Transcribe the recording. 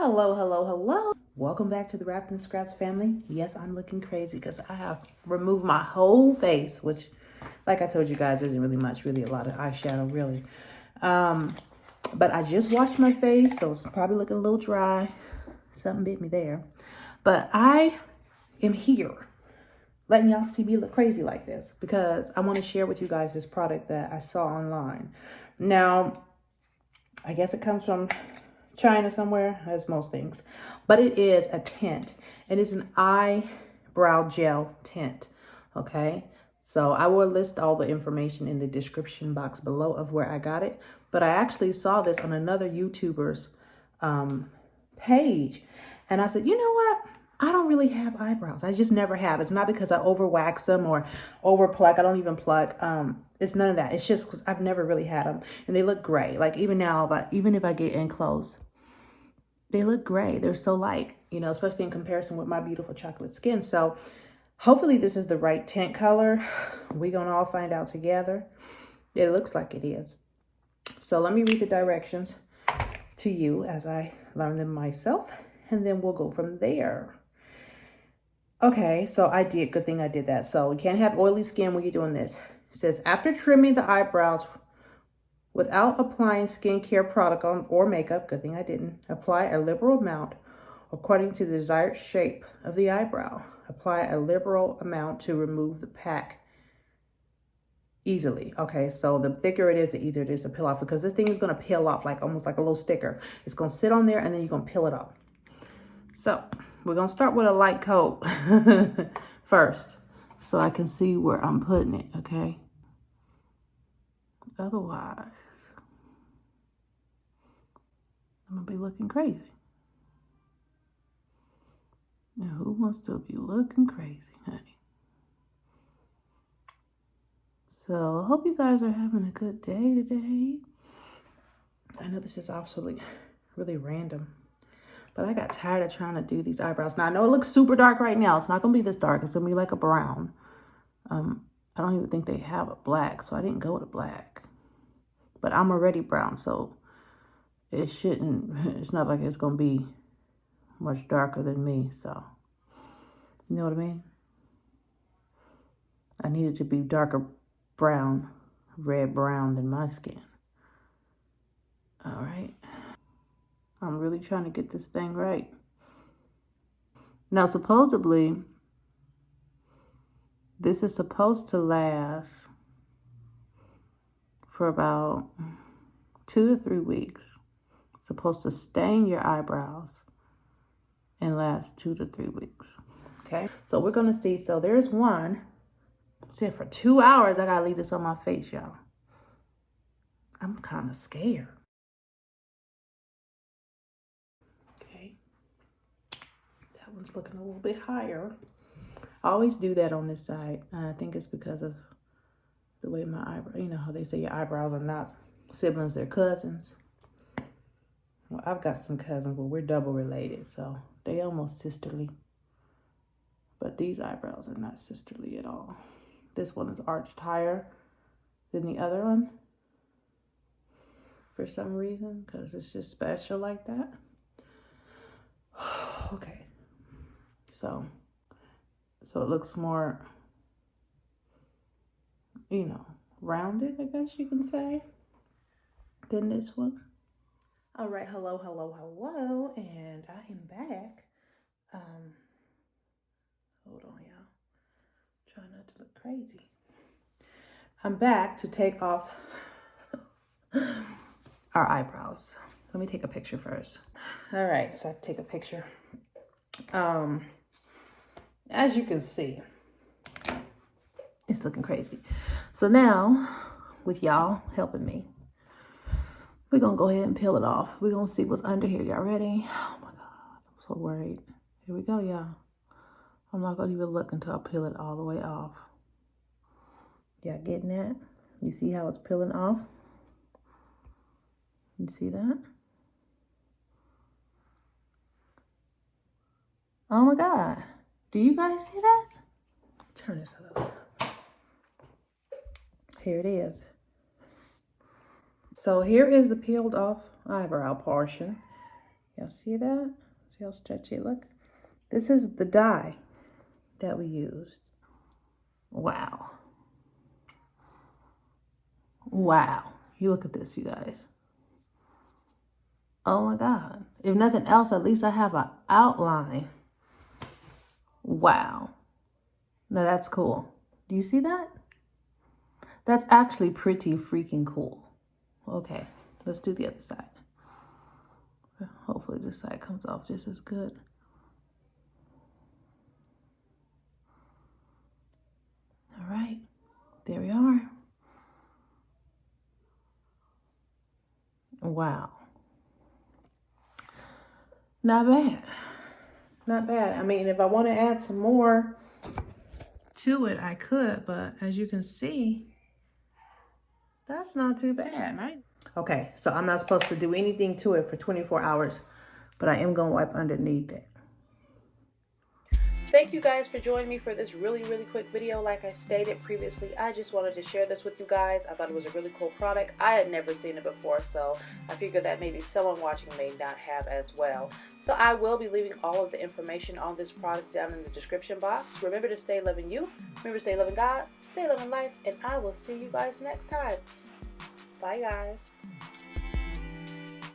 Hello, hello, hello. Welcome back to the Wrapped in Scraps family. Yes, I'm looking crazy because I have removed my whole face, which, like I told you guys, isn't really much, really a lot of eyeshadow, really. But I just washed my face, so it's probably looking a little dry. Something bit me there. But I am here letting y'all see me look crazy like this because I want to share with you guys this product that I saw online. Now, I guess it comes from China somewhere, as most things, but it is a tint. It is an eyebrow gel tint. Okay, so I will list all the information in the description box below of where I got it, but I actually saw this on another YouTuber's page, and I said, you know what, I don't really have eyebrows. I just never have. It's not because I over wax them or over pluck. I don't even pluck. It's none of that. It's just because I've never really had them, and they look gray. Like even now, but even if I get in close, they look gray. They're so light, you know, especially in comparison with my beautiful chocolate skin. So hopefully this is the right tint color. We're going to all find out together. It looks like it is. So let me read the directions to you as I learn them myself, and then we'll go from there. Okay, so good thing I did that. So you can't have oily skin when you're doing this. It says, after trimming the eyebrows without applying skincare product or makeup, good thing I didn't, apply a liberal amount according to the desired shape of the eyebrow. Apply a liberal amount to remove the pack easily. Okay, so the thicker it is, the easier it is to peel off, because this thing is going to peel off like almost like a little sticker. It's going to sit on there and then you're going to peel it off. So we're going to start with a light coat first so I can see where I'm putting it, okay? Otherwise, I'm going to be looking crazy. Now, who wants to be looking crazy, honey? So I hope you guys are having a good day today. I know this is absolutely really random, but I got tired of trying to do these eyebrows. Now, I know it looks super dark right now. It's not going to be this dark. It's going to be like a brown. I don't even think they have a black, so I didn't go with a black. But I'm already brown, so it's not like it's going to be much darker than me, so you know what I mean? I need it to be darker brown, red brown than my skin. All right. I'm really trying to get this thing right. Now, supposedly, this is supposed to last for about 2 to 3 weeks. It's supposed to stain your eyebrows and last 2 to 3 weeks. Okay, so we're going to see. So there's one. See, for 2 hours, I got to leave this on my face, y'all. I'm kind of scared. Okay. That one's looking a little bit higher. I always do that on this side. I think it's because of the way my eyebrow, you know how they say your eyebrows are not siblings, they're cousins. Well, I've got some cousins, but we're double related, so they almost sisterly. But these eyebrows are not sisterly at all. This one is arched higher than the other one for some reason, because it's just special like that. Okay. So it looks more, you know, rounded, I guess you can say, than this one. All right, hello, and I am back. Hold on, y'all. Try not to look crazy. I'm back to take off our eyebrows. Let me take a picture first. All right, so I have to take a picture. As you can see, it's looking crazy. So now, with y'all helping me, we're gonna go ahead and peel it off. We're gonna see what's under here. Y'all ready? Oh my God, I'm so worried. Here we go, y'all. I'm not gonna even look until I peel it all the way off. Y'all getting that? You see how it's peeling off? You see that? Oh my God. Do you guys see that? Turn this up. Here it is. So here is the peeled off eyebrow portion. Y'all see that? See how stretchy it look? This is the dye that we used. Wow. Wow. You look at this, you guys. Oh my God. If nothing else, at least I have an outline. Wow. Now that's cool. Do you see that? That's actually pretty freaking cool. Okay, let's do the other side. Hopefully this side comes off just as good. All right, there we are. Wow. Not bad. Not bad. I mean, if I want to add some more to it, I could, but as you can see, that's not too bad, right? Okay, so I'm not supposed to do anything to it for 24 hours, but I am going to wipe underneath it. Thank you guys for joining me for this really quick video. Like I stated previously, I just wanted to share this with you guys. I thought it was a really cool product. I had never seen it before, so I figured that maybe someone watching may not have as well. So I will be leaving all of the information on this product down in the description box. Remember to stay loving you, remember to stay loving God, stay loving life, and I will see you guys next time. Bye guys.